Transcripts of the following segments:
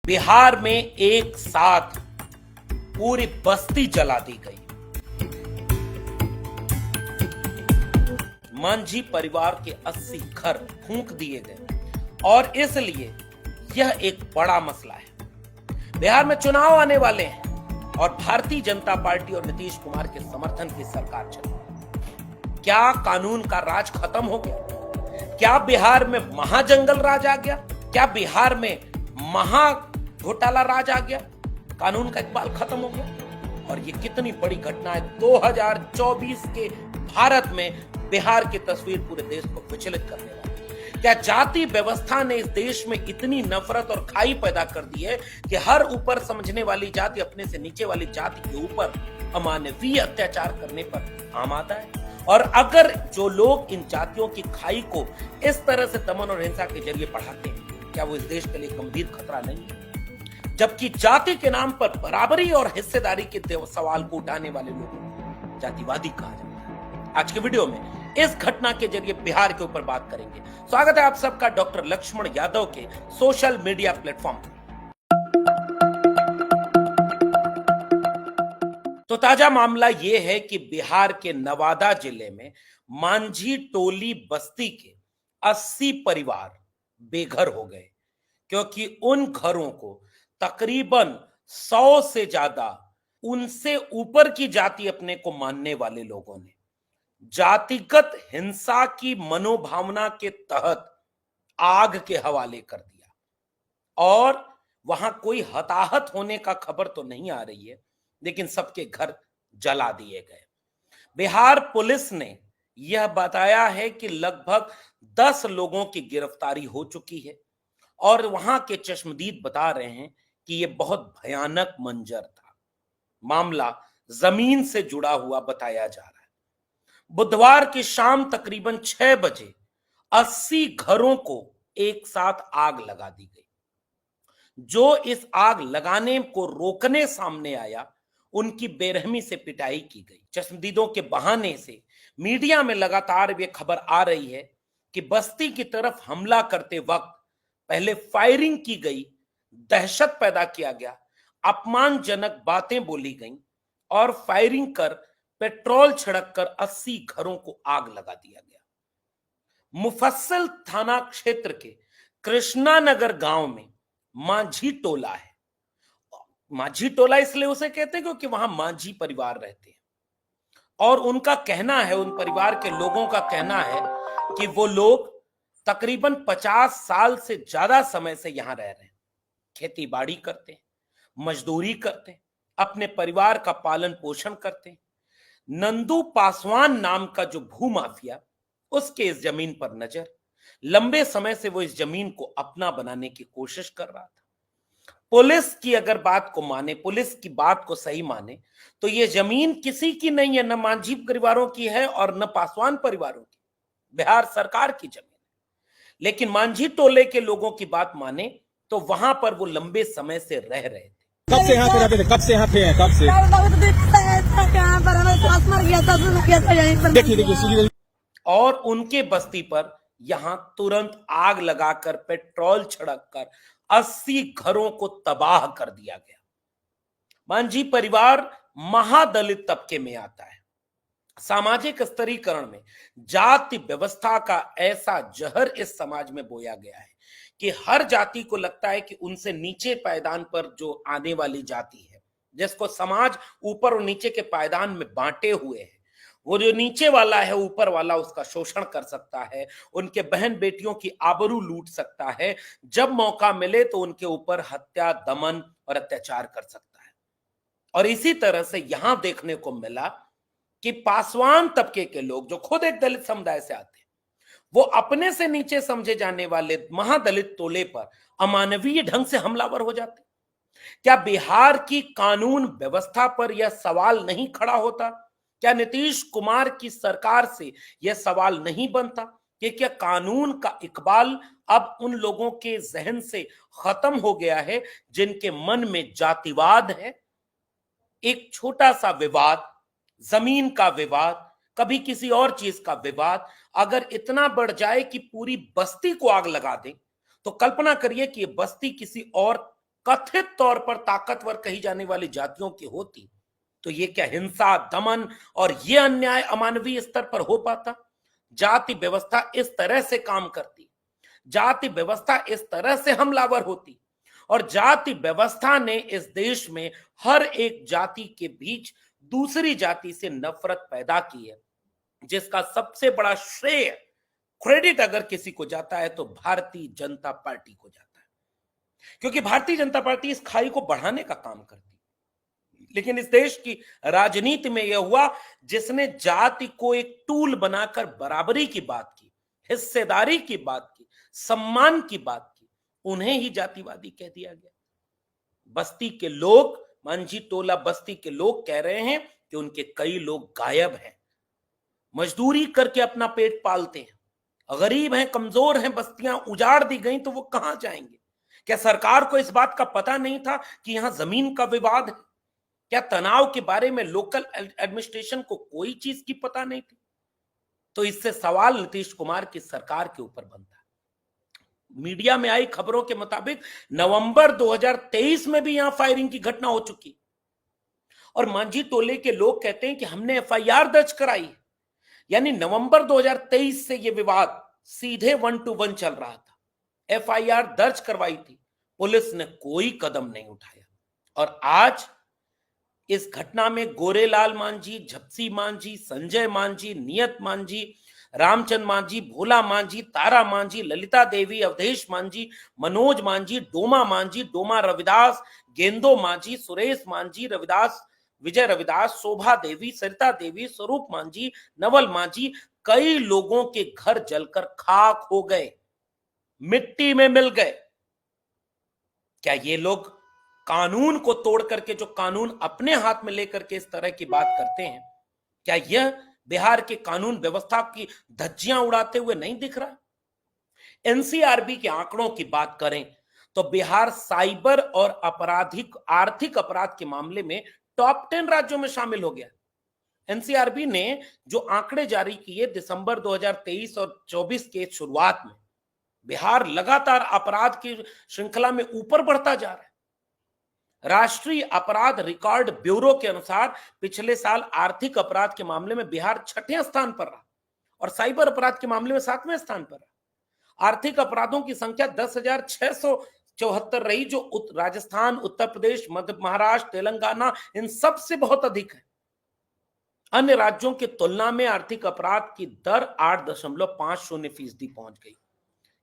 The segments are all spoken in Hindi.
बिहार में एक साथ पूरी बस्ती जला दी गई। मांझी परिवार के 80 घर फूंक दिए गए और इसलिए यह एक बड़ा मसला है। बिहार में चुनाव आने वाले हैं और भारतीय जनता पार्टी और नीतीश कुमार के समर्थन की सरकार चल रही है। क्या कानून का राज खत्म हो गया? क्या बिहार में महाजंगल राज आ गया? क्या बिहार में महा घोटाला राज आ गया? कानून का इकबाल खत्म हो गया? और ये कितनी बड़ी घटना है। 2024 के भारत में बिहार की तस्वीर पूरे देश को विचलित करने वाली है। क्या जाति व्यवस्था ने इस देश में इतनी नफरत और खाई पैदा कर दी है कि हर ऊपर समझने वाली जाति अपने से नीचे वाली जाति के ऊपर अमानवीय अत्याचार करने पर आमादा है? और अगर जो लोग इन जातियों की खाई को इस तरह से दमन और हिंसा के जरिए बढ़ाते हैं, क्या वो इस देश के लिए गंभीर खतरा नहीं है? जबकि जाति के नाम पर बराबरी और हिस्सेदारी के सवाल को उठाने वाले लोगों को जातिवादी कहा जाता है। आज के वीडियो में इस घटना के जरिए बिहार के ऊपर बात करेंगे। स्वागत है आप सबका डॉक्टर लक्ष्मण यादव के सोशल मीडिया प्लेटफॉर्म पर। तो ताजा मामला यह है कि बिहार के नवादा जिले में मांझी टोली बस्ती के 80 परिवार बेघर हो गए, क्योंकि उन घरों को तकरीबन 100 से ज्यादा उनसे ऊपर की जाति अपने को मानने वाले लोगों ने जातिगत हिंसा की मनोभावना के तहत आग के हवाले कर दिया। और वहां कोई हताहत होने का खबर तो नहीं आ रही है, लेकिन सबके घर जला दिए गए। बिहार पुलिस ने यह बताया है कि लगभग 10 लोगों की गिरफ्तारी हो चुकी है और वहां के चश्मदीद बता रहे हैं कि यह बहुत भयानक मंजर था। मामला जमीन से जुड़ा हुआ बताया जा रहा है। बुधवार की शाम तकरीबन 6 बजे 80 घरों को एक साथ आग लगा दी गई। जो इस आग लगाने को रोकने सामने आया, उनकी बेरहमी से पिटाई की गई। चश्मदीदों के बहाने से मीडिया में लगातार ये खबर आ रही है कि बस्ती की तरफ हमला करते वक्त पहले फायरिंग की गई, दहशत पैदा किया गया, अपमानजनक बातें बोली गईं और फायरिंग कर पेट्रोल छिड़ककर 80 घरों को आग लगा दिया गया। मुफस्सिल थाना क्षेत्र के कृष्णानगर गांव में मांझी टोला है। मांझी टोला इसलिए उसे कहते हैं क्योंकि वहां मांझी परिवार रहते हैं और उनका कहना है, उन परिवार के लोगों का कहना है कि वो लोग तकरीबन 50 साल से ज्यादा समय से यहां रह रहे हैं, खेती बाड़ी करते हैं, मजदूरी करते हैं, अपने परिवार का पालन पोषण करते हैं। नंदू पासवान नाम का जो भूमाफिया, उसके इस जमीन पर नजर, लंबे समय से वो इस जमीन को अपना बनाने की कोशिश कर रहा था। पुलिस की अगर बात को माने, पुलिस की बात को सही माने, तो ये जमीन किसी की नहीं है, न मांझी परिवारों की है और न पासवान परिवारों की, बिहार सरकार की जमीन। लेकिन मांझी टोले के लोगों की बात माने तो वहां पर वो लंबे समय से रह रहे थे। कब से यहाँ पे रहते थे? कब से यहाँ पे हैं? कब से? देखिए और उनके बस्ती पर यहां तुरंत आग लगाकर पेट्रोल छिड़ककर 80 घरों को तबाह कर दिया गया। मांझी परिवार महादलित तबके में आता है। सामाजिक स्तरीकरण में जाति व्यवस्था का ऐसा जहर इस समाज में बोया गया है कि हर जाति को लगता है कि उनसे नीचे पायदान पर जो आने वाली जाति है, जिसको समाज ऊपर और नीचे के पायदान में बांटे हुए है, वो जो नीचे वाला है, ऊपर वाला उसका शोषण कर सकता है, उनके बहन बेटियों की आबरू लूट सकता है, जब मौका मिले तो उनके ऊपर हत्या, दमन और अत्याचार कर सकता है। और इसी तरह से यहां देखने को मिला कि पासवान तबके के लोग जो खुद एक दलित समुदाय से आते हैं, वो अपने से नीचे समझे जाने वाले महादलित टोले पर अमानवीय ढंग से हमलावर हो जाते। क्या बिहार की कानून व्यवस्था पर यह सवाल नहीं खड़ा होता? क्या नीतीश कुमार की सरकार से यह सवाल नहीं बनता कि क्या कानून का इकबाल अब उन लोगों के जहन से खत्म हो गया है जिनके मन में जातिवाद है? एक छोटा सा विवाद, जमीन का विवाद, कभी किसी और चीज का विवाद अगर इतना बढ़ जाए कि पूरी बस्ती को आग लगा दे, तो कल्पना करिए कि यह बस्ती किसी और कथित तौर पर ताकतवर कही जाने वाली जातियों की होती तो ये क्या हिंसा, दमन और ये अन्याय अमानवीय स्तर पर हो पाता? जाति व्यवस्था इस तरह से काम करती, जाति व्यवस्था इस तरह से हमलावर होती, और जाति व्यवस्था ने इस देश में हर एक जाति के बीच दूसरी जाति से नफरत पैदा की है, जिसका सबसे बड़ा श्रेय, क्रेडिट अगर किसी को जाता है तो भारतीय जनता पार्टी को जाता है, क्योंकि भारतीय जनता पार्टी इस खाई को बढ़ाने का काम करती है। लेकिन इस देश की राजनीति में यह हुआ जिसने जाति को एक टूल बनाकर बराबरी की बात की, हिस्सेदारी की बात की, सम्मान की बात की, उन्हें ही जातिवादी कह दिया गया। बस्ती के लोग, मांझी टोला बस्ती के लोग कह रहे हैं कि उनके कई लोग गायब हैं, मजदूरी करके अपना पेट पालते हैं, गरीब हैं, कमजोर हैं, बस्तियां उजाड़ दी गई तो वो कहां जाएंगे? क्या सरकार को इस बात का पता नहीं था कि यहां जमीन का विवाद है? क्या तनाव के बारे में लोकल एडमिनिस्ट्रेशन को कोई चीज की पता नहीं थी? तो इससे सवाल नीतीश कुमार की सरकार के ऊपर बनता है। मीडिया में आई खबरों के मुताबिक नवंबर 2023 में भी यहां फायरिंग की घटना हो चुकी, और मांझी टोले के लोग कहते हैं कि हमने एफआईआर दर्ज कराई। यानी नवंबर 2023 से यह विवाद सीधे 1 to 1 चल रहा था, एफआईआर दर्ज करवाई थी, पुलिस ने कोई कदम नहीं उठाया, और आज इस घटना में गोरेलाल मांझी, झपसी मांझी, संजय मांझी, नियत मांझी, रामचंद मांझी, भोला मांझी, तारा मांझी, ललिता देवी, अवधेश मांझी, मनोज मांझी, डोमा रविदास, गेंदो मांझी, सुरेश मांझी, रविदास, विजय रविदास, शोभा देवी, सरिता देवी, स्वरूप मांझी, नवल मांझी, कई लोगों के घर जलकर खाक हो गए, मिट्टी में मिल गए। क्या ये लोग कानून को तोड़ करके, जो कानून अपने हाथ में लेकर के इस तरह की बात करते हैं, क्या यह बिहार के कानून व्यवस्था की धज्जियां उड़ाते हुए नहीं दिख रहा? एनसीआरबी के आंकड़ों की बात करें तो बिहार साइबर और आर्थिक अपराध के मामले में टॉप 10 राज्यों में शामिल हो गया। एनसीआरबी ने जो आंकड़े जारी किए दिसंबर 2023 और 24 के शुरुआत में, बिहार लगातार अपराध की श्रृंखला में ऊपर बढ़ता जा रहा है। राष्ट्रीय अपराध रिकॉर्ड ब्यूरो के अनुसार पिछले साल आर्थिक अपराध के मामले में बिहार 6ठे स्थान पर रहा और साइबर अपराध के मामले में 7वें स्थान पर रहा। आर्थिक अपराधों की संख्या 10,674 रही, जो राजस्थान, उत्तर प्रदेश, मध्य महाराष्ट्र, तेलंगाना, इन सब से बहुत अधिक है। अन्य राज्यों की तुलना में आर्थिक अपराध की दर 8.50% पहुंच गई।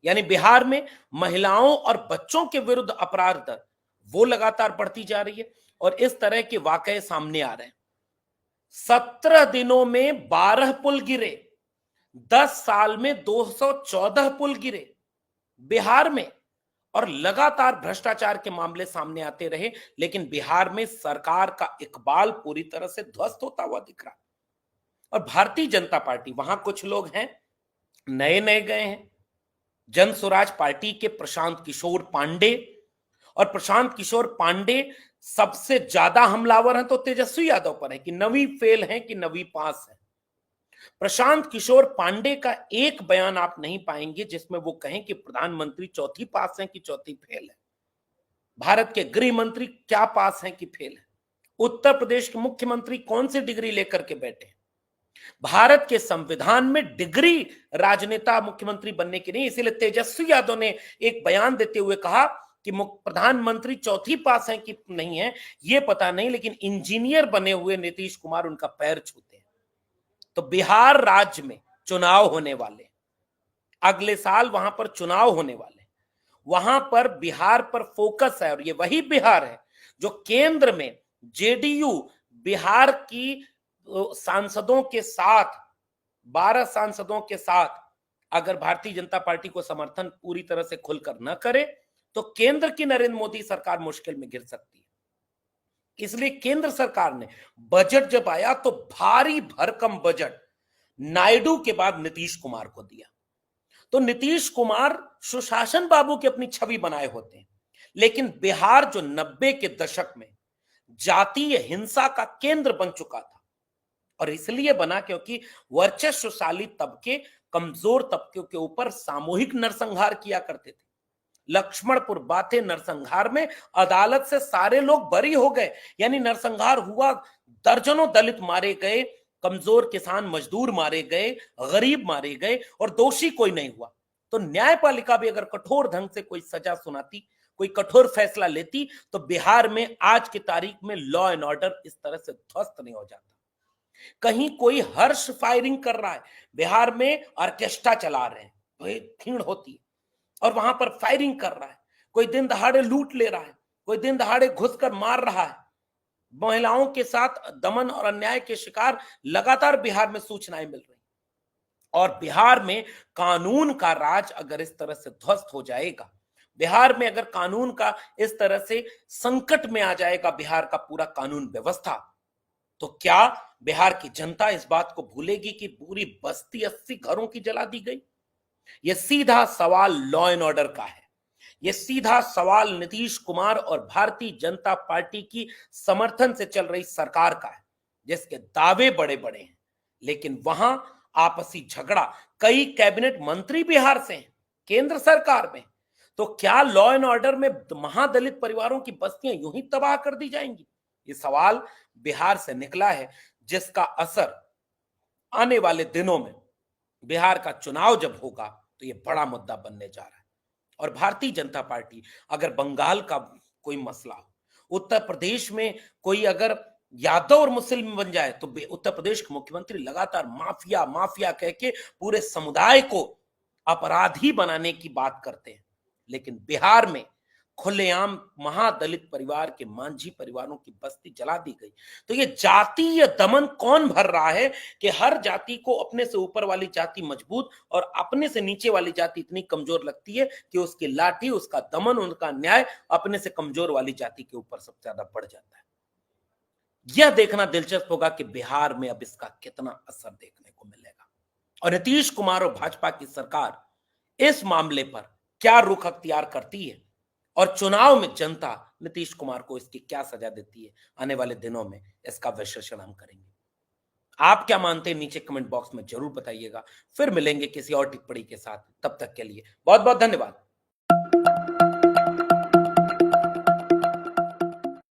यानी बिहार में महिलाओं और बच्चों के विरुद्ध अपराध दर वो लगातार बढ़ती जा रही है, और इस तरह के वाकये सामने आ रहे हैं। 17 दिनों में 12 पुल गिरे, 10 साल में 214 पुल गिरे बिहार में, और लगातार भ्रष्टाचार के मामले सामने आते रहे। लेकिन बिहार में सरकार का इकबाल पूरी तरह से ध्वस्त होता हुआ दिख रहा। और भारतीय जनता पार्टी, वहां कुछ लोग हैं नए नए गए हैं, जन स्वराज पार्टी के प्रशांत किशोर पांडे, और प्रशांत किशोर पांडे सबसे ज्यादा हमलावर हैं तो तेजस्वी यादव पर है कि नवी फेल है कि नवी पास है। प्रशांत किशोर पांडे का एक बयान आप नहीं पाएंगे जिसमें वो कहें कि प्रधानमंत्री चौथी पास हैं कि चौथी फेल है, भारत के गृह मंत्री क्या पास हैं कि फेल है, उत्तर प्रदेश के मुख्यमंत्री कौन सी डिग्री लेकर के बैठे हैं। भारत के संविधान में डिग्री राजनेता मुख्यमंत्री बनने की नहीं, इसीलिए तेजस्वी यादव ने एक बयान देते हुए कहा कि प्रधानमंत्री चौथी पास है कि नहीं है ये पता नहीं, लेकिन इंजीनियर बने हुए नीतीश कुमार उनका पैर छूते हैं। तो बिहार राज्य में चुनाव होने वाले, अगले साल वहां पर चुनाव होने वाले, वहां पर बिहार पर फोकस है, और ये वही बिहार है जो केंद्र में जेडीयू बिहार की सांसदों के साथ, 12 सांसदों के साथ अगर भारतीय जनता पार्टी को समर्थन पूरी तरह से खुलकर न करे तो केंद्र की नरेंद्र मोदी सरकार मुश्किल में गिर सकती है। इसलिए केंद्र सरकार ने बजट जब आया तो भारी भरकम बजट नायडू के बाद नीतीश कुमार को दिया। तो नीतीश कुमार सुशासन बाबू की अपनी छवि बनाए होते हैं, लेकिन बिहार जो 90 के दशक में जातीय हिंसा का केंद्र बन चुका था, और इसलिए बना क्योंकि वर्चस्वशाली तबके कमजोर तबके के ऊपर सामूहिक नरसंहार किया करते थे। लक्ष्मणपुर, बाथे, नरसंहार में अदालत से सारे लोग बरी हो गए। यानी नरसंहार हुआ, दर्जनों दलित मारे गए, कमजोर किसान मजदूर मारे गए, गरीब मारे गए और दोषी कोई नहीं हुआ। तो न्यायपालिका भी अगर कठोर ढंग से कोई सजा सुनाती, कोई कठोर फैसला लेती, तो बिहार में आज की तारीख में लॉ एंड ऑर्डर इस तरह से ध्वस्त नहीं हो जाता। कहीं कोई हर्ष फायरिंग कर रहा है, बिहार में ऑर्केस्ट्रा चला रहे हैं, तो एक भीड़ होती है और वहां पर फायरिंग कर रहा है, कोई दिन दहाड़े लूट ले रहा है, कोई दिन दहाड़े घुसकर मार रहा है, महिलाओं के साथ दमन और अन्याय के शिकार लगातार बिहार में सूचनाएं मिल रही। और बिहार में कानून का राज अगर इस तरह से ध्वस्त हो जाएगा, बिहार में अगर कानून का इस तरह से संकट में आ जाएगा बिहार का पूरा कानून व्यवस्था, तो क्या बिहार की जनता इस बात को भूलेगी कि पूरी बस्ती 80 घरों की जला दी गई? यह सीधा सवाल लॉ एंड ऑर्डर का है। यह सीधा सवाल नीतीश कुमार और भारतीय जनता पार्टी की समर्थन से चल रही सरकार का है, जिसके दावे बड़े बड़े हैं, लेकिन वहां आपसी झगड़ा, कई कैबिनेट मंत्री बिहार से हैं, केंद्र सरकार में। तो क्या लॉ एंड ऑर्डर में महादलित परिवारों की बस्तियां यूं ही तबाह कर दी जाएंगी? ये सवाल बिहार से निकला है, जिसका असर आने वाले दिनों में बिहार का चुनाव जब होगा तो ये बड़ा मुद्दा बनने जा रहा है। और भारतीय जनता पार्टी अगर बंगाल का कोई मसला हो, उत्तर प्रदेश में कोई अगर यादव और मुस्लिम बन जाए, तो उत्तर प्रदेश के मुख्यमंत्री लगातार माफिया माफिया कह के पूरे समुदाय को अपराधी बनाने की बात करते हैं। लेकिन बिहार में खुलेआम महादलित परिवार के मांझी परिवारों की बस्ती जला दी गई। तो ये जातीय दमन कौन भर रहा है कि हर जाति को अपने से ऊपर वाली जाति मजबूत और अपने से नीचे वाली जाति इतनी कमजोर लगती है कि उसकी लाठी, उसका दमन, उनका न्याय अपने से कमजोर वाली जाति के ऊपर सबसे ज्यादा बढ़ जाता है। यह देखना दिलचस्प होगा कि बिहार में अब इसका कितना असर देखने को मिलेगा और नीतीश कुमार और भाजपा की सरकार इस मामले पर क्या रुख अख्तियार करती है और चुनाव में जनता नीतीश कुमार को इसकी क्या सजा देती है। आने वाले दिनों में इसका विश्लेषण हम करेंगे। आप क्या मानते हैं नीचे कमेंट बॉक्स में जरूर बताइएगा। फिर मिलेंगे किसी और टिप्पणी के साथ, तब तक के लिए बहुत बहुत धन्यवाद।